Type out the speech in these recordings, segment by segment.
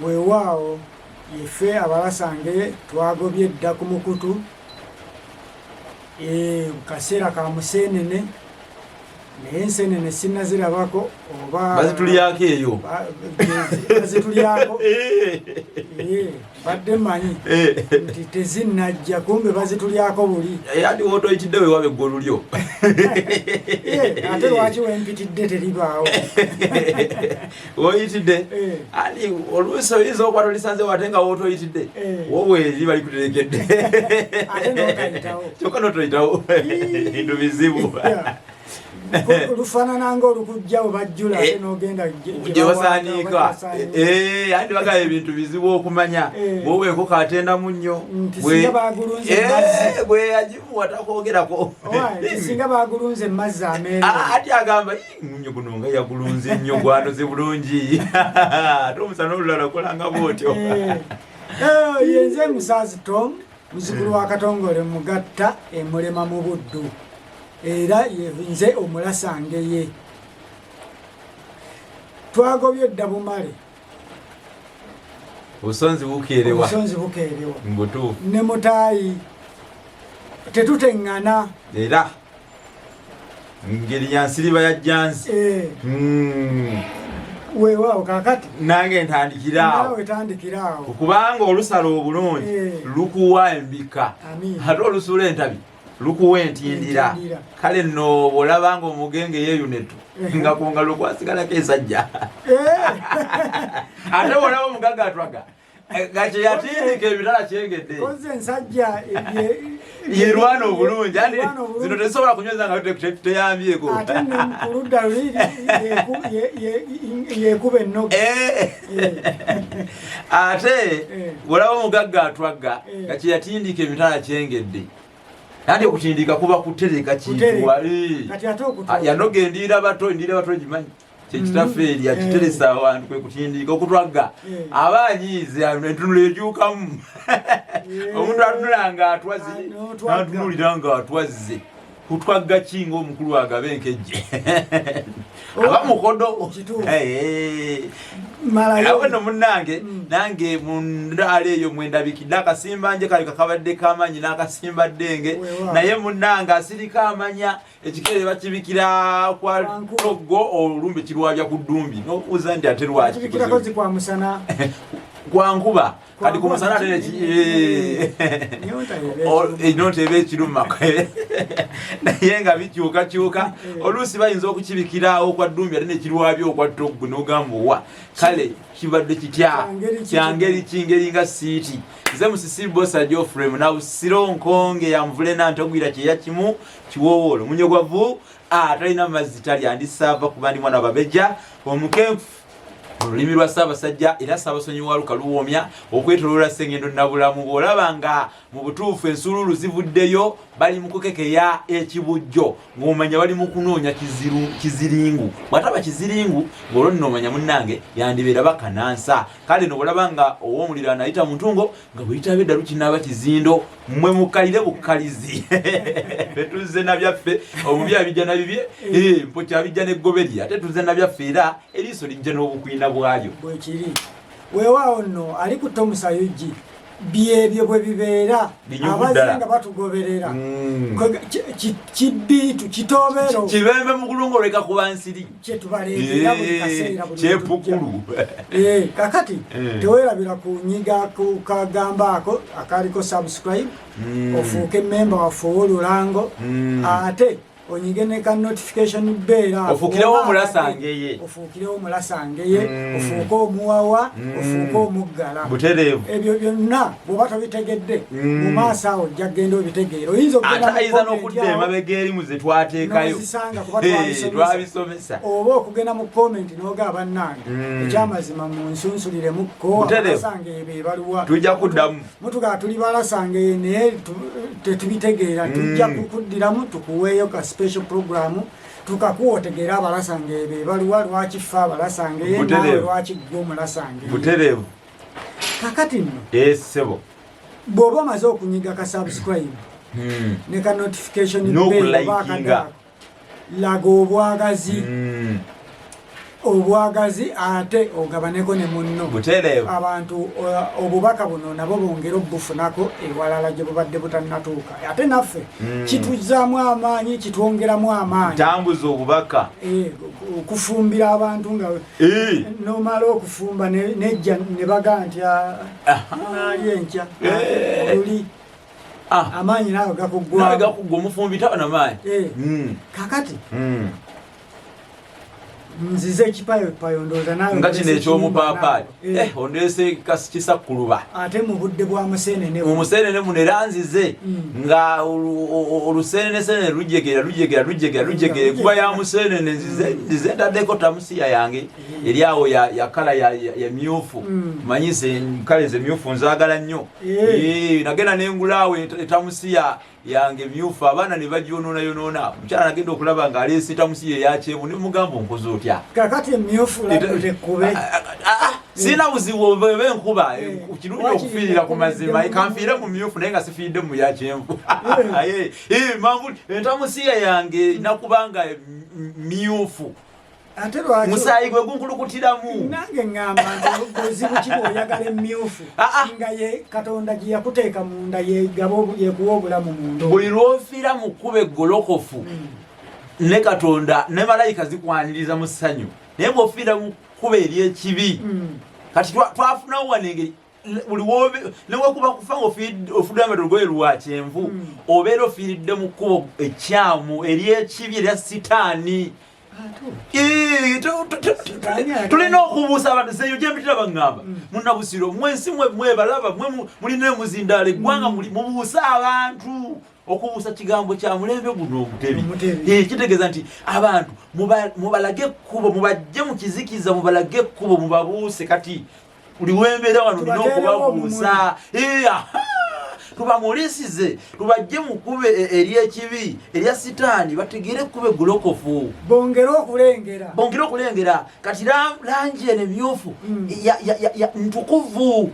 weewaawo ife abalasange twagobye dda ku mukutu kaseera ka museenene naye enseenene sinnazirabako oba bazitulyako eyo bazitulyako badde mmanyi nti tezinnajja kumbe bazitulyako buli andi wotoyitidde wewabe eggolu lyo ate lwaki wempitidde teribaawo woyitidde andi oluusi oyinza okuba tolisanze wate nga wotoyitidde wobweri balikuterekedde ate notayitawo kyokka notoyitawo bintu bizibu lufaanana ng'olukujja bwebajjula ate n'ogenda gye basaanika andi bagaba ebintu bizibu okumanya bwoweeko katenda munnyo bwe yagimuwa takwogerako singa bagulunze mazzi ameeru ati agamba munnyo guno nga yagulunze nnyo gwanoze bulungi ate omusana olulala kolanga bwotyo yenze Musaazi Tom muzukulu wa Katongole Mugatta emulema mu Buddu era nze omulasange twagobye dda bumale obusonzi bukeerewa mbutuufu ne mutaayi tetuteŋŋana era ngeri yansiriba ya jansi weewaawo kaakati nange ntandikiraawo kubanga olusala obulungi lukuwa embika ate olusula entabi lukuwa entindira kale nno bw'olabanga omugenge yeeyunetu nga ku ngalo kwasigalako esajja ate bw'olaba omugaga atwaga nga kye yatindika ebitala kyengedde yerwana obulungi andi zino tezisobola kunyweza nga teyambyeko kuludda luli yekuba ennoga ate bw'olaba omugagga atwaga nga kye yatindika emitala kyengedde andi okutindika kuba kutereka kintu yanoga endiira bato gimanyi kyekitafeeri akiteresa awantu kwe kutindika okutwaga aba anyiize entunula ejuukamu omuntu atunula nga atwaze natunulira nga atwazze kutwaga kinga omukulu agaba enkejje aba mukodo awe no munnange nange mundaala eyo mwendabikidde akasimba nje kali kakabadde kamanyi n'akasimba ddenge naye munnange asirika amanya ekikere bakibikira kwa toggo olumbe kirwabya ku ddumbi n'obuuza nti ate lwaki kwa nkuba kati ku musana ate enota eba ekiruma naye nga bikyukakyuka oluusi bayinza okukibikirawo kwa ddumbi ate nekirwabya okwa toggo n'ogamba owa kale kibadde kitya kyangeri kingeri nga siiti nze musisi bosa Geoffrey nabusiro nkonge yamvule nantogwira kyeya kimu kiwoowolo munyogwavu atalina mazzi talya ndisaava kuba ndi mwana babejja omukenfu olulimi lwa Ssaabasajja era Ssaabasonyi wa Luka luwoomya okwetoloola Ssengendo Nabulamu bw'olaba nga mu butuufu ensululu zivuddeyo bali mu kukekeya ekibujjo ng'omanya bali mu kunoonya kiziringu bw'ataba kiziringu ng'olwo nno omanya munnange yandibeera bakanansa kale no bw'olaba nga ow'omuliro anayita mu ntungo nga bw'eyitaba eddalu kinaaba kizindo mmwe mukalire bukkalizi tuzze na byaffe omubi abijja na bibye mpo kyabijja n'eggoberya ate tuzze na byaffe era eriiso lijja n'obukwina bwayo bwekiri weewaawo nno ali ku Tomusayugi byebyo bwe bibeera abazze nga batugoberera kibbiitu kitobero kibembe mu kulungo lweka kuba nsiri kyetubaleetera buli kaseera kyepukulu kakati teweerabira kunyiga ku kagamba ako akaliko subscribe ofuuke memba waffe ow'olulango ate onyige ne ka notification bell ofuukirewo omulasange ye ofuuke omuwawa ofuuke omuggala butereevu ebyo byonna bw'oba tobitegedde mu maaso awo ojja kgenda obitegeera oyinza n'okudda emabega erimu ze twateekayo twabisomesa oba okugenda mu comment n'oga bannange ekyamazima munsunsuliremukko abalasange ye bebaluwa tujja kuddamu mutugaa tuli balasange naye tetubitegeera tujja kukuddiramu tukuweeyo ka special program tukakuwotegeera abalasange bebaluwa lwaki ffe abalasange nawe lwaki gwe omulasange butereevu kakati nno sebo bw'oba omaze okunyiga ka subscribe ne ka notification bell bakadako laga obwagazi obwagazi ate ogabaneko ne munno butereevu abantu obubaka buno nabo bongera obufunako ewalala gye bubadde butannatuuka ate naffe kituzaamu amaanyi kitwongeramu amaanyi tambuza obubaka okufumbira abantu nga nomala okufumba nejja ne baga nti naali enkya oli amaanyi naawe gakuggwa omufumbi taba namaanyi kakati nzize ekipayopayo ndooza nawe nga kino ekyomupaapaali ondeese kisakkuluba ate mu budde bwa museenene mu museenene muno era nzize nga olusenene lujegera ekuba ya museenene nzize ntaddeko tamusiya yange eri awo ya kala ya myufu manyise kale ze myufu nzaagala nnyo nagenda nengulaawo etamusiya yange myufu abaana ne bagyonoona mukyala nagenda okulaba nga aleese tamusiya eyakyevu ne mugamba onkoze otya kakati emyufu lekube sina buzibu bwe enkuba kirungi okufiirira ku mazima kanfiire mu myufu naye nga sifiiridde mu yakyenvu mangu entamusiya yange nakubanga myufu musaayi gwe gunkulukutiramu nange ŋŋamba nti buzibu ki bw'oyagala emmyufu nga ye katonda gye yakuteeka munda yekuwa obulamu munda buli lw'ofiira mu kkuba eggolokofu ne katonda ne malayika zikwaniriza mu ssanyu naye bw'ofiira mu kkuba ery'ekibi kati twafunawo wano engeri buli newekuba kufa ng'ofudde olugoye lwa kyenvu obeera ofiiridde mu kkubo ekyamu ery'ekibi erya sitaani tulina okubuusa abantu seyo gyembitira baŋŋamba munnabusiro mwensi mwebalaba mulina emuzindaala eggwanga mubuusa abantu okubuusa kigambo kya mulembe guno omutebi kitegeeza nti abantu mubalage ekkubo mubajje mu kizikiza mubalage ekkubo mubabuuse kati buli wembeera wano nina okubabuusa tubamulisize tubajje mu kkube ery'ekibi erya sitaani bategeere ekkuba eggolokofu bongere okulengera kati langi eno emyufu ntukuvu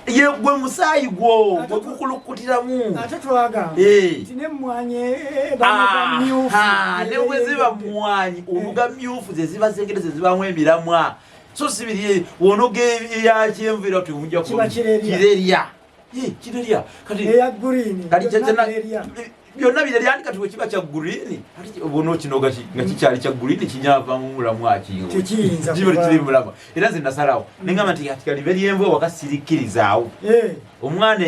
yegwe musaayi gwo gwe gukulukutiramu ate twagamba nti n'emmwanyi ne bwe ziba mmwanyi oluga myufu ze ziba zengere ze zibamu emiramwa so sibiri wonoga eya kyenvu era tujja kirerya kirerya kati eya green byonna birerya kati wekiba kya green bono kinoga nga kikyali kya green kinyava mu mulamu akiyo kiri mulamu era nze nasalawo nengamba nti kati beryenvu wakasirikirizaawo omwana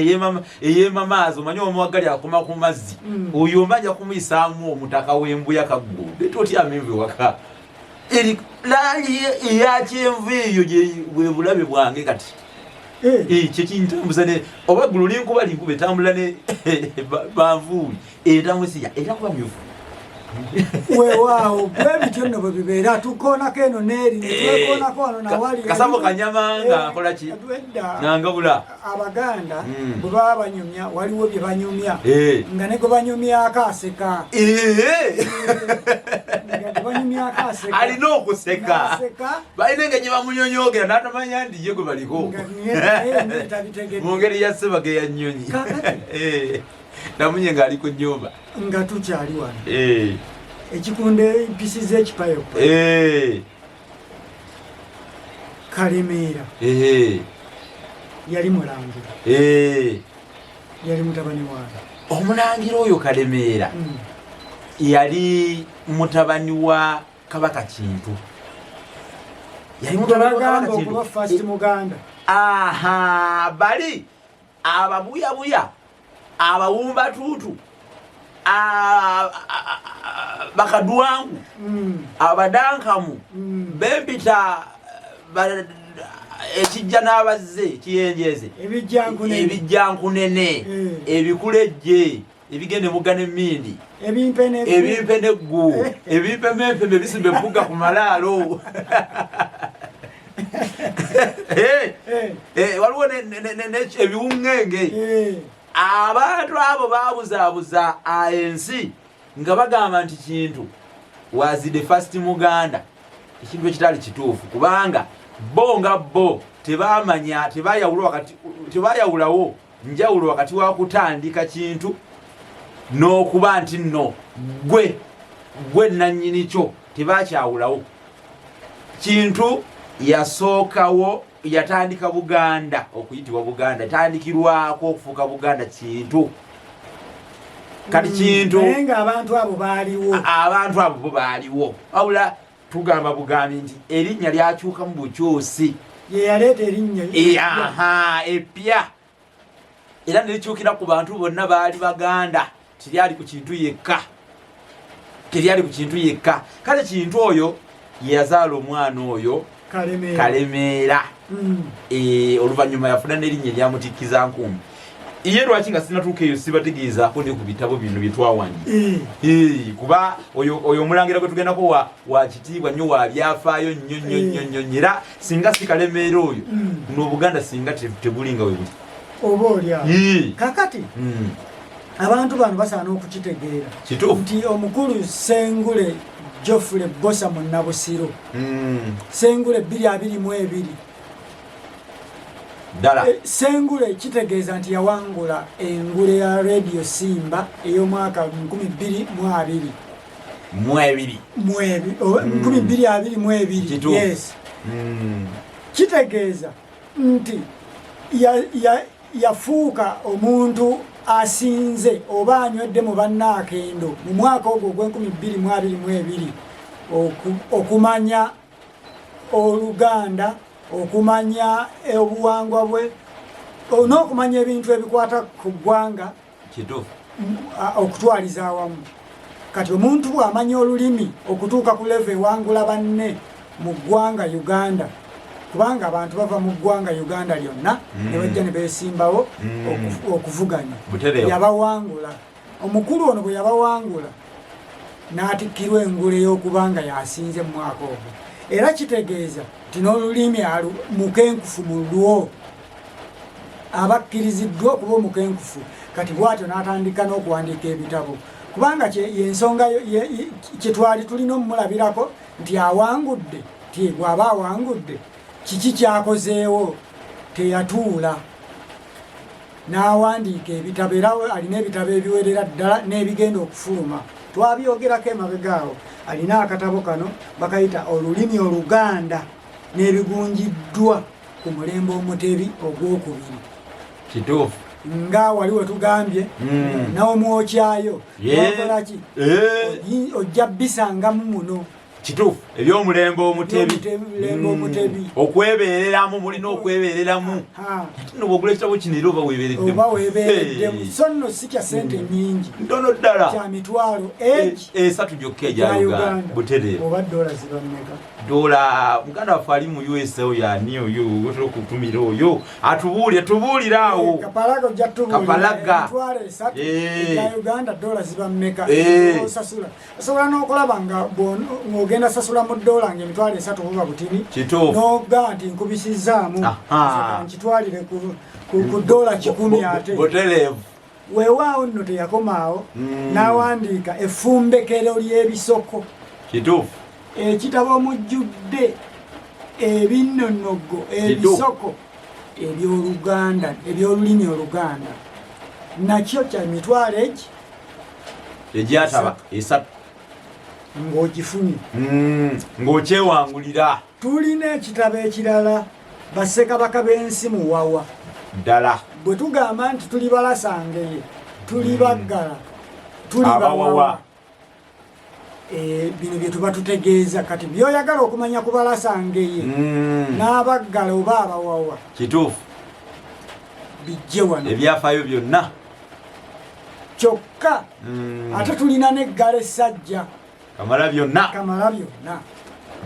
eyema maazi omanyi omuwagali akoma ku mazzi oyo mbanja kumuyisaamu omutaka w'embuya kaggo toti amenvu waka eri langi eya kyenvu eyo bwe bulabe bwange kati kyekintambuza oba ggulu linkuba etambula ne banvuuli entamusiya era kuba myufu weewaawo bwe bityo nno bwe bibeera tukoonako eno neeri netwekoonako wano nawali kasabo kanyama nga nkola ki nangabula abaganda bwe baba banyumya waliwo bye banyumya nga ne gwe banyumyako aseka alina okuseka balina engeri gye bamunyonyogera n'atamanya ndi ye gwe baliko mu ngeri ya sseba ge ya nnyonyi namunye ng'ali ku nnyumba nga tukyali wano ekikunde mpisi z'ekipayopa Kalemeera yali mulangira yali mutabani wange omulangira oyo Kalemeera yali mutabani wa Kabaka Kintu yali mutabani wa Kabaka Kintu okuba first Muganda bali ababuyabuya abawumba tutu bakadwangu abadankamu bempita ekijja n'abazze kiyenjeze ebijjankunene ebikulejje ebigende mugga n'emmindi ebimpe neggu ebimpemempembe bisimba ebbuga ku malaalo waliwo ebiwuŋŋenge abantu abo babuzaabuza ensi nga bagamba nti Kintu was the first Muganda ekintu ekitali kituufu kubanga bo nga bo tebamanya tebayawulawo njawulo wakati wa kutandika Kintu n'okuba nti nno gwe nannyini kyo tebakyawulawo Kintu yasookawo yatandika Buganda okuyitibwa Buganda tandikirwako okufuuka Buganda Kintu kati Kintu nga abantu abo baaliwo wabula tugamba Bugambi nti erinnya lyakyuka mu bukyusi ye yaleeta erinnya epya era nelikyukira ku bantu bonna baali Baganda teryali ku Kintu yekka kale Kintu oyo yazaala omwana oyo Kalemeera oluvannyuma yafuna n'erinnya eryamutikiza Nkumbi. Iye lwaki nga sinatuuka eyo sibategeezaako ne ku bitabo bino bye twawandiika kuba oyo omulangira gwe tugendako wa kitiibwa nnyo wa byafaayo nnyo era singa si Kalemeera oyo n'Obuganda singa tebulinga we buli oba olyawo kakati abantu bano basaana okukitegeera nti omukulu Sengule Geoffrey Bosa mu Nabusiro Sengule 222 dala Sengule kitegeeza nti yawangula engule ya Radio Simba ey'omwaka 2022 yes kitegeeza nti yafuuka omuntu asinze oba anywedde mu bannaakendo mu mwaka ogwo gw'2022 okumanya Oluganda okumanya obuwangwa bwe n'okumanya ebintu ebikwata ku ggwanga okutwaliza awamu. Kati omuntu bw'amanya olulimi okutuuka ku level ewangula banne mu ggwanga Uganda kubanga abantu bava mu ggwanga Uganda lyonna ne bajja ne beesimbawo okuvuganya yabawangula. Omukulu ono bwe yabawangula n'atikkirwa engule y'okubanga yasinze mu mwaka ogwo era kitegeeza nti n'olulimi mukenkufu mu lwo abakkiriziddwa okuba omukenkufu kati bw'atyo n'atandika n'okuwandiika ebitabo kubanga yensonga kyetwali tulina omulabirako nti awangudde ti bw'aba awangudde kiki kyakozeewo teyatuula n'awandiika ebitabo era alina ebitabo ebiwerera ddala n'ebigenda okufuluma twabyogerako emabegaawo. Alina akatabo kano bakayita Olulimi Oluganda n'ebigunjiddwa ku mulembe Omutebi ogwokubiri kituufu nga wali wetugambye n'omwokyayo wakolaki ojja bisangamu muno kituufu eby'omulembe Omutebi okwebeereramu mulina okwebeereramu nno bwogula ekitabo kino era oba weebeereddemu so nno si kya ssente nnyingi ntono ddala kya mitwalo 3 gyokka egya Uganda butereevu oba dola ziba mmeka dola muganda waffe ali mu USA oyo ani oyo otera okutumira oyo tubuulira awo kapalaga ojja tubuulira emitwalo 3 egya Uganda dola ziba mmeka osasula osobola n'okulaba nga ogenda sasula mu dola ng'emitwalo 3 buba butini n'oga nti nkubisizzaamu nkitwalire ku dola 10 ate butereevu weewaawo nno teyakomaawo n'awandiika effumbekero ly'ebisoko kituufu ekitabo mujjudde ebinnonogo ebisoko eby'Oluganda eby'olulimi Oluganda nakyo kya mitwalo egyataba 3 ng'okifunye ng'okyewangulira. Tulina ekitabo ekirala bassekabaka b'ensi Muwawa ddala bwe tugamba nti tuli Balasangeye tuli Baggala tuli Bawawa bino bye tuba tutegeeza kati by'oyagala okumanya ku Balasangeye n'Abaggala oba Abawawa kituufu bijje wano ebyafaayo byonna kyokka ate tulina n'eggala essajja kamala byonna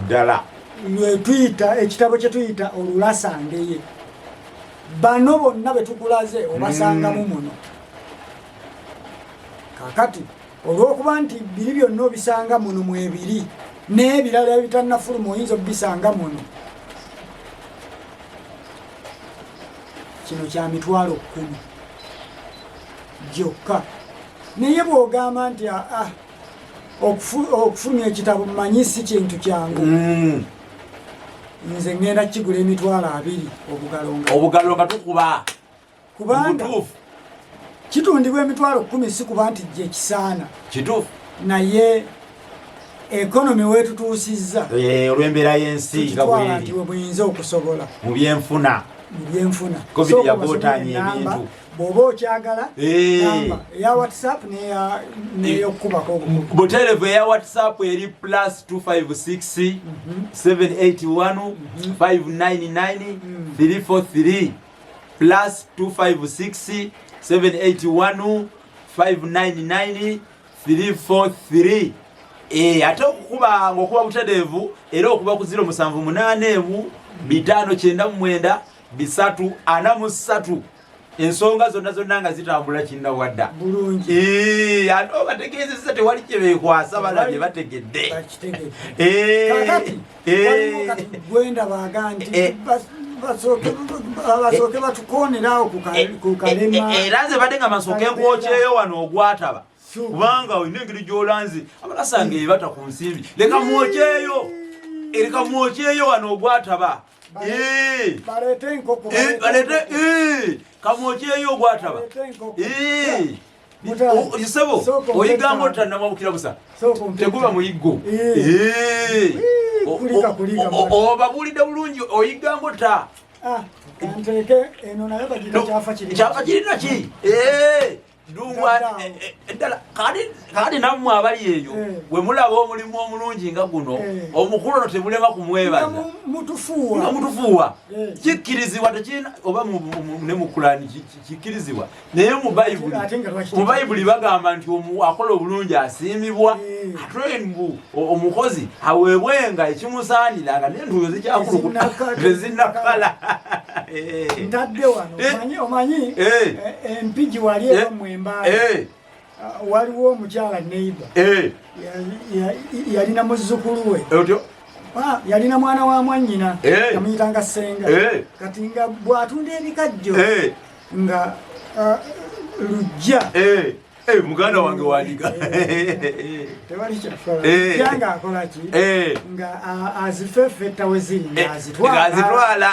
ddala lwe tuyita ekitabo kye tuyita Olulasangeye. Bano bonna be tukulaze obasangamu muno kakati olw'okuba nti biri byonna obisanga muno mu ebiri n'ebirala ebitannafuluma oyinza obisanga muno kino kya mitwalo 10 gyokka naye bw'ogamba nti okufulumya ekitabo manyi si kintu kyangu nze ngenda kigula emitwalo 2 obugalo nga tukuba kubanga kitundibwa emitwalo 10 si kuba nti gye kisaana kituufu naye economy wetu tuusizza olw'embeera y'ensi nga bweri buyinza okusobola mu byenfuna covid yabootanya ebintu bw'oba okyagala namba eya whatsapp n'eyokukubako buterevu eya whatsapp eri +256 781 599 343 +256 781 599 343 ate okukuba ng'okuba butereevu era okuba ku 078 599 343 ensonga zonna nga zitambula kinnawadda bulungi ate obategeezezza tewali kye beekwasa balabye bategedde gwenda baga nti basooke batukoonerawo ku kalema era nze badde nga masooke nkwokyeyo wano ogwataba kubanga olina engeri gy'olanze abalasanga ebata ku nsimbi leka mwokyeyo wano ogwataba balete enkoko kamwokyeyo ogwataba sebo oyigamba otanamabukira busa teguba muyiggo obabuulidde bulungi oyigamba ota kyafa kirina ki ddala kati nammwe abali eyo bwe mulaba omulimu omulungi nga guno omukulu ono temulema kumwebaza nga mutufuuwa kikkirizibwa tekirina oba ne mu Kurani kikkirizibwa naye mu bayibuli bagamba nti akola obulungi asiimibwa ate mbu omukozi aweebwenga ekimusaaniranga n'entuuyo zikyakulukuta tezinnakala ntadde wano omanyi empigi wali eba mwembaala waliwo omukyala neiba yalina muzzukulu we yalina mwana wa mwannyina yamuyitanga Ssenga kati nga bw'atunda ebikajjo nga lujja muganda wange waliga tewali kyakola nga akolaki nga azifeffetta we ziri ng'azitwala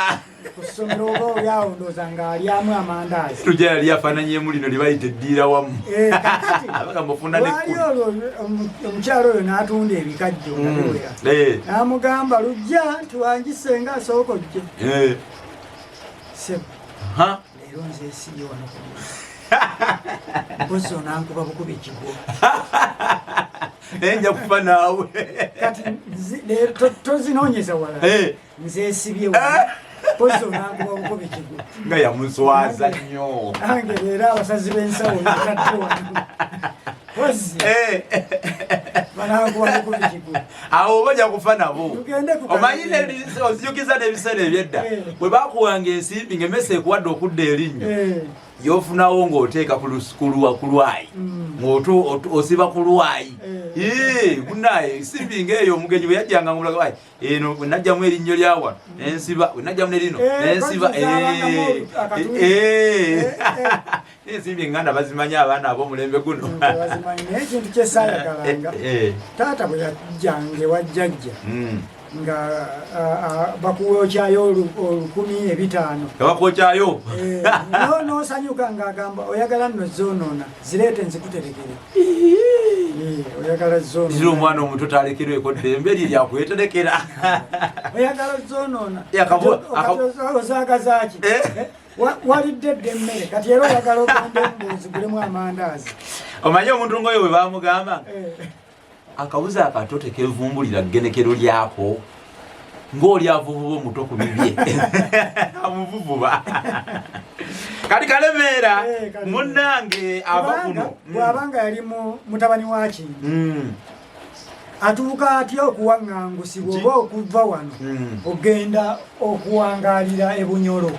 kusomero oba olyawo ndooza ng'alyamu amandaazi tujja yali afaananyemu lino lye bayita eddiira wamu wali olwo omukyalo oyo n'atunda ebikajjo ngabiwera n'amugamba lujja nti wangise nga asooka ojje sebo leero nze esiyo wano mpozi onankuba bukuba ekigo nja kufa naawe kati tozinoonyeza wala nze esibye mpozi onankuba bukuba ekigo nga yamuswaza nnyo nange leero abasazi b'ensawo yatadde wano pozi banankuba bukuba ekigo awo bajja kufa nabo omanyire ozijukiza n'ebiseera ebyedda bwe bakuwanga ensimbi ng'emmese ekuwadde okudda erinnyo yofunawo ng'oteeka ku lwayi osiba ku lwayi gunaye ensimbi ng'eyo omugenyi bwe yajjanga ngulaga eno bwe najjamu erinnyo lyawano nensiba bwe najjamu nerino nensiba ensimbi enganda bazimanyi abaana ab'omulembe guno naye ekintu kyesaayagalanga taata bwe yajjanga ewajjajja nga bakuwokyayo 1,500 bakwokyayo nosanyuka ng'agamba oyagala nno zoonoona zireete nzikuterekere oyagala ziri omwana omuto talekerweko ddembe lye lyakweterekera oyagala zoonoona ozaagazaaki walidde dde emmere kati era oyagala ogende ng'ozigulemu amandaazi omanyi omuntu ngaoyo bwe bamugamba akabuzi akato tekevumbulira ggenekero lyako ng'oli avuvuba omuto ku bibye amuvuvuba kati Kalemeera munnange ava kuno bw'abanga yali mutabani wa Kintu atuuka atya okuwaŋŋangusibwa oba okuva wano ogenda okuwangaalira e Bunyoro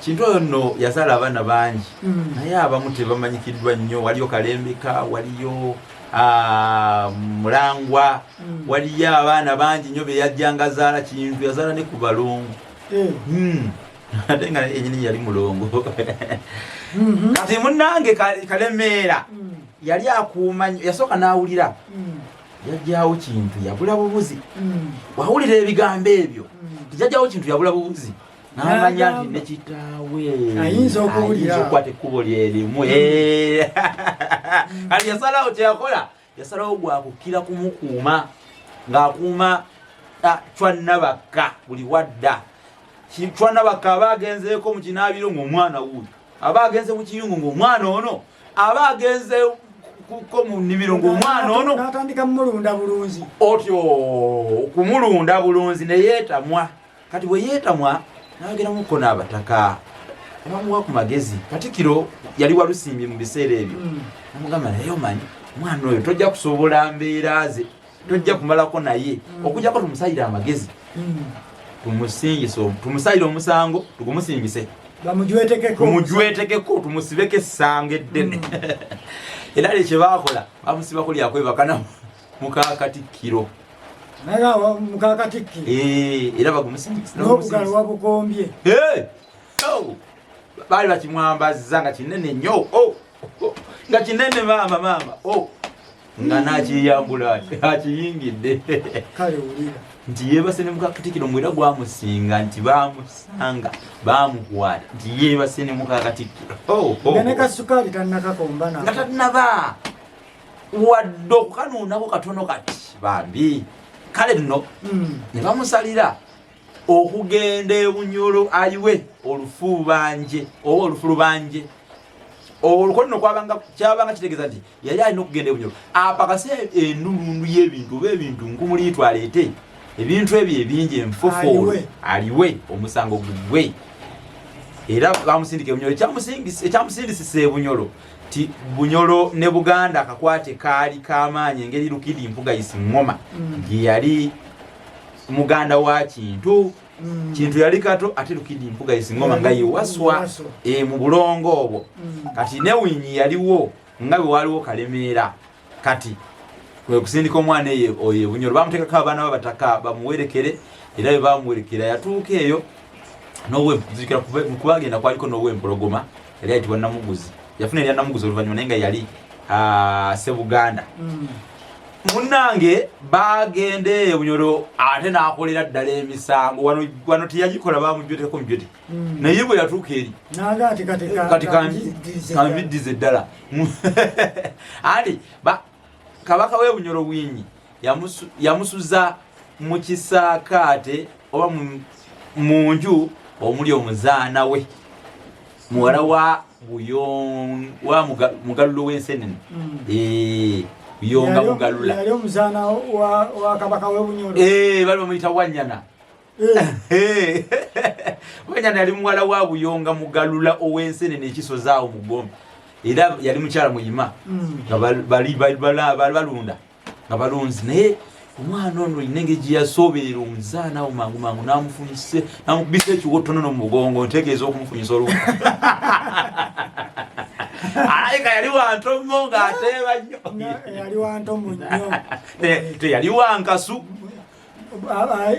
Kintu oyo nno yazala abaana bangi naye abamu tebamanyikiddwa nnyo waliyo Kalembeka waliyo Mulangwa waliyo abaana bangi nnyo be yajjanga azaala Kintu yazaala ne ku Balongo ate nga enyini yali mulongo kati munnange Kalemeera yali akuuma yasooka n'awulira yajjawo Kintu yabula bubuzi wawulira ebigambo ebyo tijajjawo Kintu yabula bubuzi n'amanya nti ne kitaawe ayinza okuwulira okukwata ekkubo lyerimu kati yasalawo kyeyakola yasalawo gwakukira kumukuuma ng'akuuma Chwannabaka buli wadda. Chwannabaka aba agenzeeko mu kinaabiro ng'omwana wuuyo, aba agenze mu kiyungu ng'omwana ono, aba agenze ko mu nnimiro ng'omwana ono n'atandika mulunda bulunzi, otyo kumulunda bulunzi ne yeetamwa. Kati bwe yeetamwa n'ageramuko n'abataka abamuwa ku magezi. Katikkiro yali Walusimbi mu biseera ebyo namugamba naye omanyi mwana oyo tojja kusobola mbeera ze, tojja kumalako naye okujjako tumusayire amagezi tumusayire omusango tugumusimbise tumujwetekeko tumusibeko essanga eddene. Era lekye baakola bamusibako lyakwebakana mukakatikkiro era bagumusimbisa n'obugalo wabukombye. Baali bakimwambaziza nga kinene nnyo nga kinene maama nga nakiyambula akiyingidde. Kale wulira nti yeebase ne mukakatikkiro mwera gwamusinga nti baamusanga baamukwata nti yeebase ne mukakatikkiro nga ne kasukaali tannakakomba nga tannaba wadde okukanuunako katono kati bambi. Kale nno ne bamusalira okugenda e Bunyoro ayiwe olufulubanje oba olufulubanje. Olwo nno kyabanga kitegeeza nti yali alina okugenda e Bunyoro apakase endulundu y'ebintu oba ebintu nkumuliitwa aleete ebintu ebyo ebingi enfofoolo aliwe omusango gugwe. Era bamusindika e Bunyoro. Ekyamusindisisa e Bunyoro ti Bunyoro ne Buganda akakwate kaali k'amaanyi engeri Lukidi Mpugayisi Ngoma gye yali muganda wa Kintu. Kintu yali kato ate Lukidi Mpugayisi Ngoma nga ye waswa mu bulongo obwo. Kati ne Winyi yaliwo nga bwe waliwo Kalemeera. Kati kwe kusindika omwana oyo Bunyoro bamuteekako abaana b'abataka bamuwerekere. Era bwe bamuwerekera yatuuka eyo n'owempuzikira kubagenda kwaliko n'owempologoma yali ayitibwa Namuguzi. Yafuna erya Namuguzi oluvannyuma naye nga yali Ssebuganda. Munnange bagende e Bunyoro ate n'akolera ddala emisango wano teyagikola bamujweteko mujwete naye bwe yatuuka eri kati kanviddize ddala. Ati kabaka w'e Bunyoro Winyi yamusuza mu kisaakaate oba mu nju omuli omuzaana we muwala wa Mugalula w'Ensenene. Buyonga Mugalula yali omuzaana wa kabaka w'e Bunyoro. Bali bamuyita Wanyana. Wanyana yali muwala wa Buyonga Mugalula ow'Ensenene ekisozaawo mu Gombe. Era yali mukyala muyima nga bali balunda nga balunzi naye omwana ono inenge gye yasobeera omuzaana wo mangu n'amufunyise n'amukubisa ekiwotono n'omugongo ntegeeza okumufunyisa olumu. Alayika yali wantomo ng'ateeba nnyo. Yali wantomo nnyo. Teyali wankasu.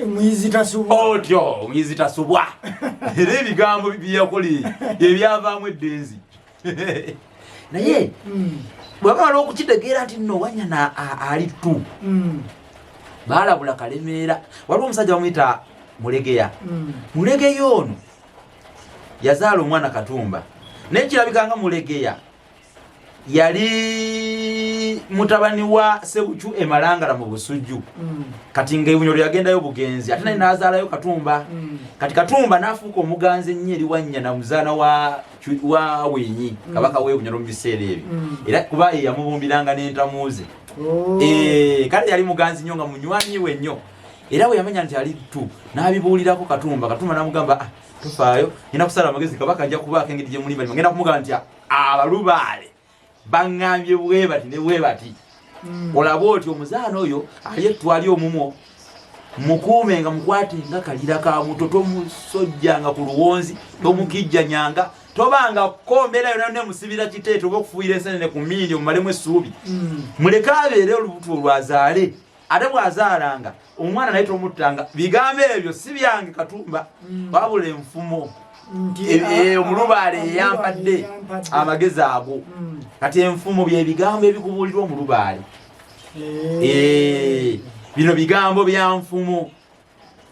Muyizi tasubwa. Otyo muyizi tasubwa. Era ebigambo byeyakoleye ebyavaamu eddenzi. Naye bw'amala okukitegeera nti nno Wanyana ali tu baalabula Kalemeera. Waliwo omusajja bamuyita Mulegeya. Mulegeya ono yazaala omwana Katumba naye kirabika nga Mulegeya yali mutabani wa Sebuchu e Malangala mu Busujju. Kati nga e Bunyoro yagendayo bugenzi ate naye n'azaalayo Katumba. Kati Katumba n'afuuka omuganzi ennyo eri Wanyana muzaana wa Winyi kabaka w'e Bunyoro mu biseera ebyo. Era kuba ye yamubumbiranga n'entamuuze. Kale yali muganzi nnyo nga munywanyi we nnyo. Era bwe yamanya nti ali tu n'abibuulirako Katumba. Katumba n'amugamba tofaayo ngenda kusala amagezi kabaka ajja kubaako engeri gye mulimba ngenda kumugamba nti abalubaale baŋŋambye bwe bati ne bwe bati. Olaba oti omuzaana oyo ali ettwali omumwo mukuume nga mukwate nga kalira ka muto tomusojjanga ku luwonzi tomukijjanyanga tobanga kombera yona ne musibira kiteeto oba okufuuyira ensenene ku mmindi omumalemu essuubi. Muleke abeere olubuto olwazaale ate bw'azaalanga omwana naye tomuttanga. Bigambo ebyo si byange Katumba wabula enfumo omulubaale eyampadde amagezi ago. Kati enfumo bye bigambo ebikubuulirwa omulubaale. Bino bigambo bya nfumo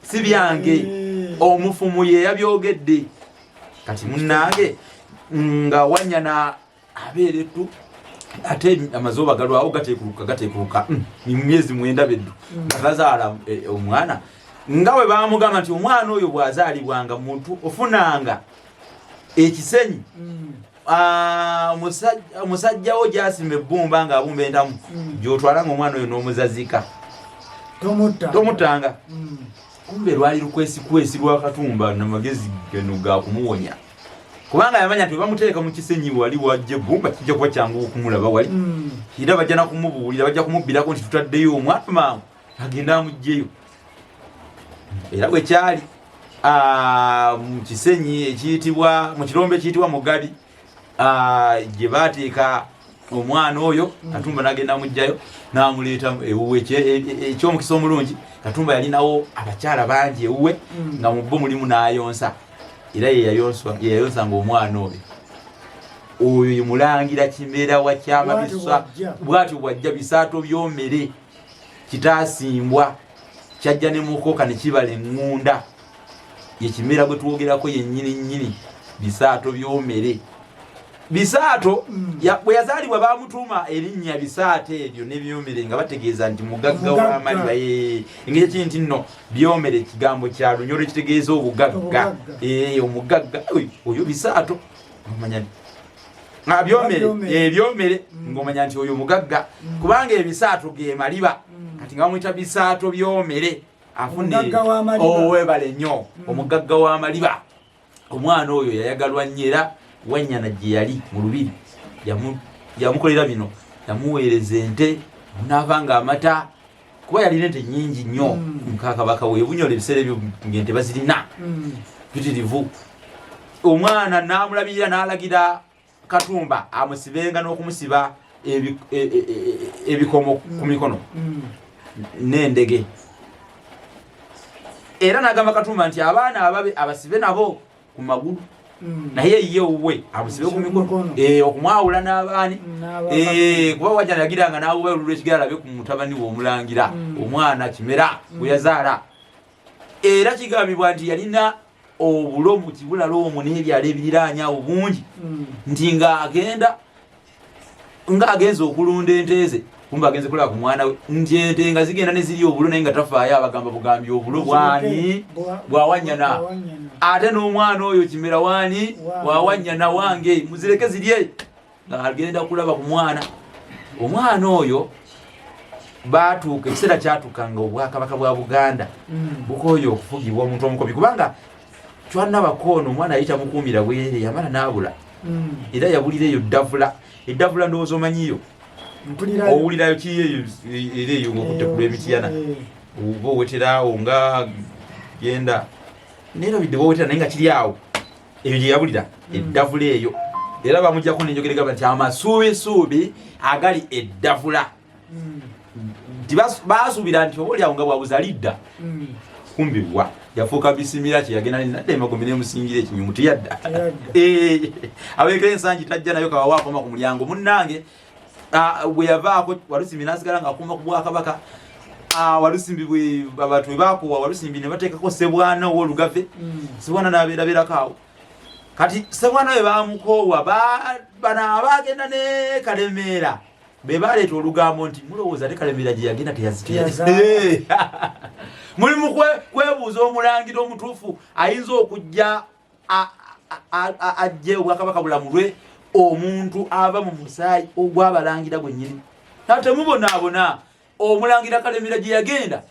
si byange omufumu ye yabyogedde. Kati munnange nga Wanyana abeere tu ate amazoba galwawo gateekuruka mu myezi 9 beddu bazaala omwana nga bwe baamugamba nti omwana oyo bw'azaalibwanga muntu ofunanga ekisenyi omusajjawo gy'asimba ebbumba ng'abumba entamu gy'otwalanga omwana oyo n'omuzazika tomuttanga kumbe lwali lukwesikwesi lwa Katumba n'amagezi gano ga kumuwonya kubanga yamanya nti bamuteeka mu kisenyi wali wajja ebbumba kijja kuba kyangu okumulaba wali era bajja na kumubuulira bajja kumubbirako nti tutaddeyo omwana mangu agenda amuggyeyo era bwe kyali mu kisenyi ekiyitibwa mu kirombe ekiyitibwa Mugabi gye baateeka omwana oyo Katumba n'agenda amuggyayo n'amuleeta ewuwe ekyomukisa omulungi Katumba yalinawo abakyala bangi ewuwe nga mu bo mulimu n'ayonsa era yeyayonsanga omwana oyo ye Mulangira Kimera wa Kyamabisa bw'atyo bwajja bisaato by'omere kitaasimbwa kyajja ne mukoka ne kibala eŋŋunda ye Kimera gwe twogerako yennyini bisaato by'omere bisaato bwe yazaalibwa baamutuuma erinnya bisaato ebyo n'ebyomere nga bategeeza nti mugagga w'amaliba engeri kiri nti nno byomere ekigambo kya Lunyolo kitegeeza obugagga omugagga oyo bisaato omanya byomere ng'omanya nti oyo mugagga kubanga ebisaato ge maliba kati nga bamuyita bisaato byomere afunne owebale nnyo omugagga w'amaliba omwana oyo yayagalwa nnyo era wanyana gye yali mu lubiri yamukolera bino yamuweereza ente n'avanga amata kuba yalina ente nnyingi nnyo mukakabaka we Bunyolo ebiseera ebyo ng'ente bazirina bitirivu omwana n'amulabirira n'alagira Katumba amusibenga n'okumusiba ebikomo ku mikono n'endege era n'agamba Katumba nti abaana ababe abasibe nabo ku magulu naye ye uwe amusibe ku mikono okumwawula n'abaani kuba wajja yagiranga n'awe olulwe ekigala be ku mutabani w'Omulangira omwana Kimera bwe yazaala era kigambibwa nti yalina obulo mu kibulala omwo n'ebyalo ebiriraanya obungi nti ng'agenza okulunda ente ze kumba agenze kulaba ku mwana we nti ente nga zigenda ne ziri obulo naye nga tafaayo abagamba bugambi obulo bwani bwawanyana ate n'omwana oyo Kimera wani bwawanyana wange muzireke zirye ng'agenda kulaba ku mwana omwana oyo baatuuka ekiseera kyatuuka nga Obwakabaka bwa Buganda bukooye okufugibwa omuntu omukopi kubanga Chwanabakoono omwana yayita mukuumira bwere yamala n'abula era yabulira eyo eddavula ndowooza omanyiyo owulirayo kiyeyo era eyo ng'okutekula emitiyana oba oweteraawo nga genda nerabidde bowetera naye nga kiri awo eyo gye yabulira eddavula eyo era bamuggyako n'enjogera egamba nti amasuubisuubi agali eddavula nti baasuubira nti oba oli awo nga bwabuza lidda kumbibwa yafuuka bisimira kye yagenda nadde emagombe n'emusingira ekinyumu teyadda abeekera ensangi tajja nayo kawa waakoma ku mulyango munnange bwe yavaako Walusimbi n'asigala ng'akuuma ku Bwakabaka Walusimbi abantu bwe baakuwa Walusimbi ne bateekako Ssebwana ow'Olugave Ssebwana n'abeerabeerako awo kati Ssebwana bwe baamukoowa bano abaagenda ne Kalemeera be baleeta olugambo nti mulowooza ate Kalemeera gye yagenda teyazitya muli mu kwebuuza Omulangira omutuufu ayinza okujja ajje Obwakabaka bulamulwe omuntu ava mu musaayi ogw'Abalangira gwennyini temubonaabona Omulangira Kalemeera gye yagenda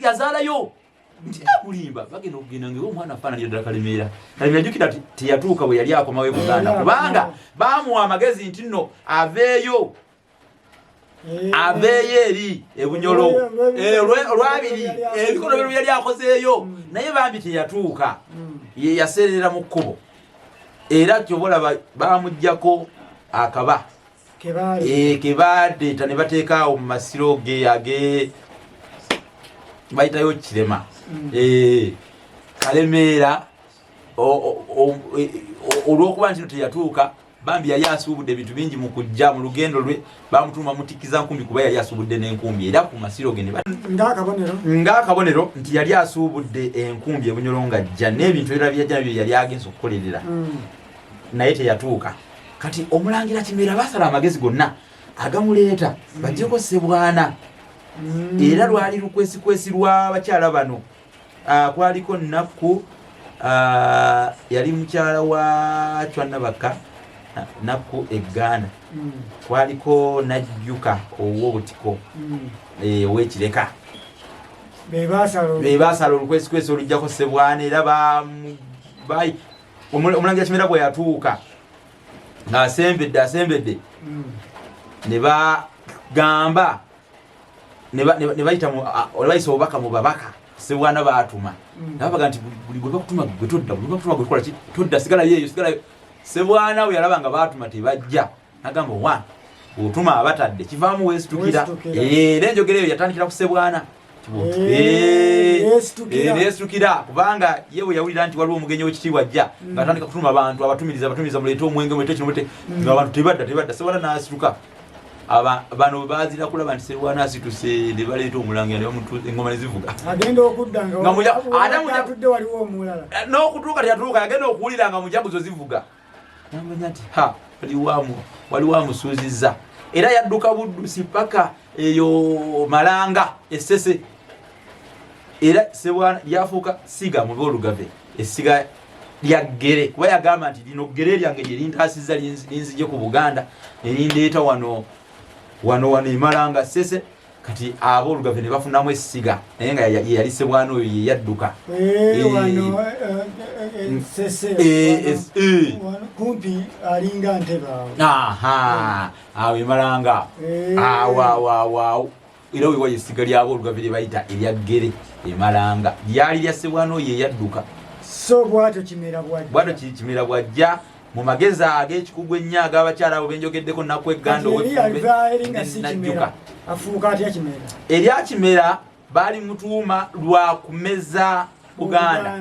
yazaalayo nti amulimba bagenda okugenda nga omwana afaananira ddala Kalemeera jjukira teyatuuka bwe yali akomawo e Buganda kubanga baamuwa amagezi nti nno aveeyo eri e Bunyolo olwabiri ebikono bye yali akozeeyo naye bambi teyatuuka ye yaseerera mu kkubo era kyobolaba baamuggyako akaba ke baadeeta ne bateekaawo mu masiro ge bayitayo Kirema Kalemeera olw'okuba nti teyatuuka bambi yali asuubudde ebintu bingi mu kujja mu lugendo lwe baamutuuma mutikiza nkumbi kuba yali asuubudde n'enkumbi era ku masiro ge ng'akabonero nti yali asuubudde enkumbi e Bunyolo ng'ajja n'ebintu ebirala byajja nabyo yali agenza okukolerera naye teyatuuka kati omulangira Kimera basala amagezi gonna agamuleeta bajjeko Ssebwana era lwali lukwesi lw'abakyala bano kwaliko Nakku yali mukyala wa Chwanabaka Nakku Egganda kwaliko Najjuka ow'Obutiko ow'Ekireka be basala olukwesi olujjako Ssebwana era omulangira Kimera bwe yatuuka ng'asembedde ne bagamba ne bayita bayisa obubaka mu babaka Ssebwana baatuma nabaga nti buli gwe bakutuma gwe todda buli bakutuma gwe kola ki todda sigala yeeyo Ssebwana we yalaba nga baatuma tebajja nagamba wa otuma abatadde kivaamu weesitukira era enjogera eyo yatandikira ku Ssebwana yeesitukira kubanga ye bwe yawulira nti waliwo omugenyi w'ekitiibwa ajja ng'atandika kutuma abantu abatumiriza muleete omwenge muleete kino muleete ng'abantu tebadda Ssebwana n'asituka bano bazira kulaba nti Ssebwana asituse ne baleeta omulangira engoma ne zivuga agenda okudda ng'atudde waliwo omulala n'okutuuka teyatuuka yagenda okuwulira nga mujaguzo zivuga namanya nti waliwo amusuuzizza era yadduka buddusi paka eyo Malanga Essese era Ssebwana lyafuuka siga mu Bolugave essiga lya ggere kuba yagamba nti lino ggere lyange lye lintaasizza linzije ku Buganda ne lindeeta wano Malanga Ssese kati Abolugave ne bafunamu essiga naye nga yali Ssebwana oyo ye yadduka kumpi alinga Ntebe awo Malanga awo era wewa essiga ly'Abolugave lye bayita erya ggere Malanga lyali lya Ssebwana oyo ye yadduka so bwatyo Kimera bwajja mu magezi ag'ekikugu ennyo ag'abakyala abo benjogeddeko Nakku Egganda Najjuka afuuka atya Kimera erya Kimera baali mutuuma lwa kumeza Buganda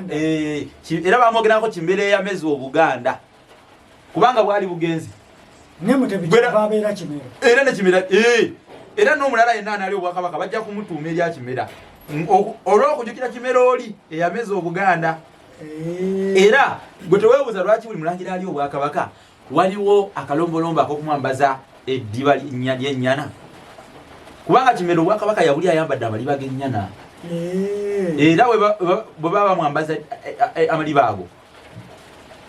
era bamwogerako Kimera eyameza Obuganda kubanga bwali bugenzi ne Mutebi Kimera era ne Kimera era n'omulala yenna anaali Obwakabaka bajja kumutuuma erya Kimera olw'okujjukira Kimera oli eyameza Obuganda era gwe teweebuuza lwaki buli mulangira ali Obwakabaka waliwo akalombolombo ak'okumwambaza eddiba ly'ennyana kubanga Kimera Obwakabaka yabuli ayambadde amaliba g'ennyana era bwe baba bamwambaza amaliba ago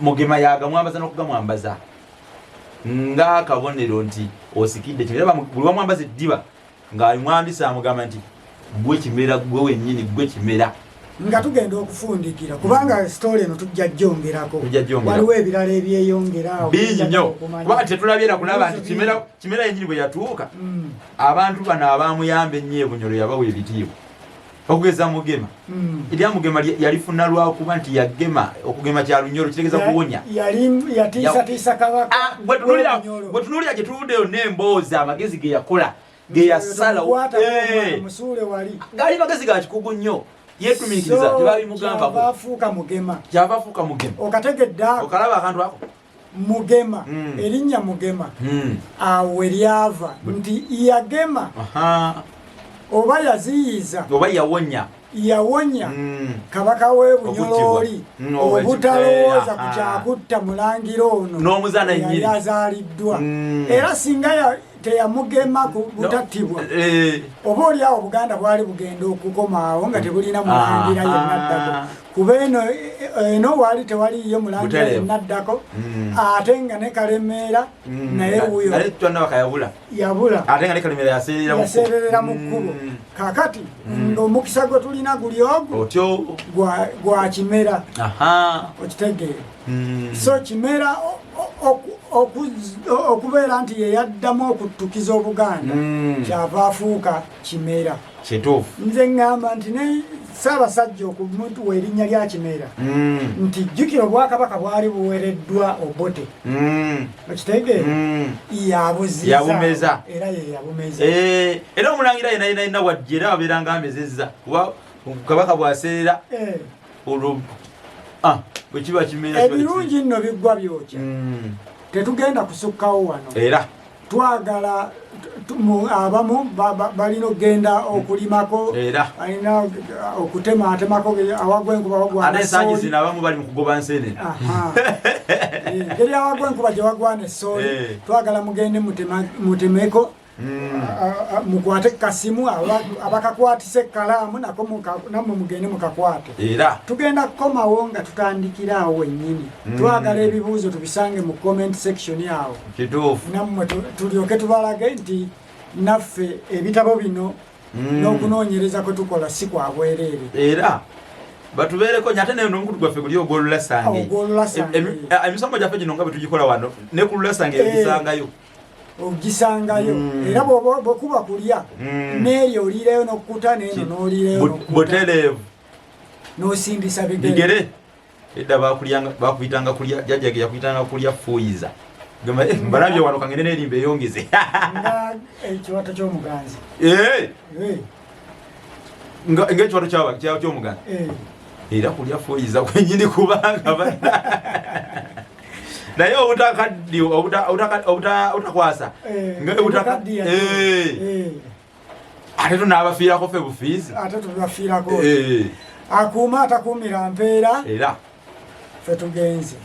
Mugema yagamwambaza n'okugamwambaza ng'akabonero nti osikidde Kimera buli wamwambaza eddiba ng'amwambisa amugamba nti gwe Kimera gwe wennyini gwe Kimera nga tugenda okufundikira kubanga story eno tujja jjongerako waliwo ebirala ebyeyongerawo bingi nnyo kubanga tetulabyera kulaba nti Kimera yennyini bwe yatuuka abantu bano abamuyamba ennyo Bunyoro yabawa ebitiibwa okugeza Mugema erya Mugema yalifuna lwakuba nti yagema okugema kya Lunyoro kitegeeza kuwonya yatiisatiisa Kabaka bwe tunuulira gye tuluddeyo n'emboozi amagezi ge yakola ge yasala gaali magezi ga kikugu nnyo yetumiikiriza tebabimugambako kyava afuuka Mugema okategedde okalaba akantu ako Mugema erinnya Mugema awo lyava nti yagema oba yaziyiza oba yawonya Kabaka w'e Bunyoro oli obutalowooza ku kyakutta mulangira ono n'omuzaana yali azaaliddwa era singa teyamugema ku butattibwa oba oliawo Buganda bwali bugenda okukomaawo nga tebulina mulangira yenna addako kuba eno waali tewaliyo mulangira yenna addako ate nga ne Kalemeera naye wuyo yabula ate nga ne Kalemeera yaseererera mu kkubo kakati ng'omukisa gwe tulina guli ogwo gwa Kimera okitegeere so Kimera okubeera nti yeyaddamu okuttukiza Obuganda kyava afuuka Kimera kituufu nze ŋŋamba nti ne Ssaabasajja okumutuwa erinnya lya Kimera nti jjukira Obwakabaka bwali buwereddwa Obote okitegeere yabumeza era ye yabumeza era omulangira yenna wajja era abeera nga amezezza kuba Kabaka bw'aseerera olwo bwe kiba Kimera ebirungi nno biggwa byokya tetugenda kusukkawo wano era twagala abamu balina okugenda okulimako alina okutematemako awagwenkuba wagwanasina abamu bali mukugoba nsene ngeri awagwenkuba gyewagwana essooli twagala mugende mutemeko mukwate kasimu abakakwatisa ekkalaamu namwe mugende mukakwate tugenda kukomawo nga tutandikira awo wennyini twagala ebibuuzo tubisange mu comment section awo nammwe tulyoke tubalage nti naffe ebitabo bino n'okunoonyereza kwe tukola si kwa bwereere era batubeereko ate nayo n'omukutu gwaffe guli ogw'olulasange emisomo gyaffe gino nga bwe tugikola wano ne ku lulasange ebisangayo ogisangayo era bwekuba kulya neeyo oliireyo n'okkuta neeno n'oliireyo butereevu n'osindisa bigere edda bakuyitanga kulya jjajjage yakuyitanga kulya fuuyiza mbalabye wano kangende n'erimba eyongeze nga ekiwato ky'omuganzi ng'ekiwato ky'omuganzi era kulya fuuyiza kwenyini kubanga naye obutakwasa ate tunaabafiirako ffe bufiizi ate tubafiirako akuuma atakuumira mpeera era ffe tugenze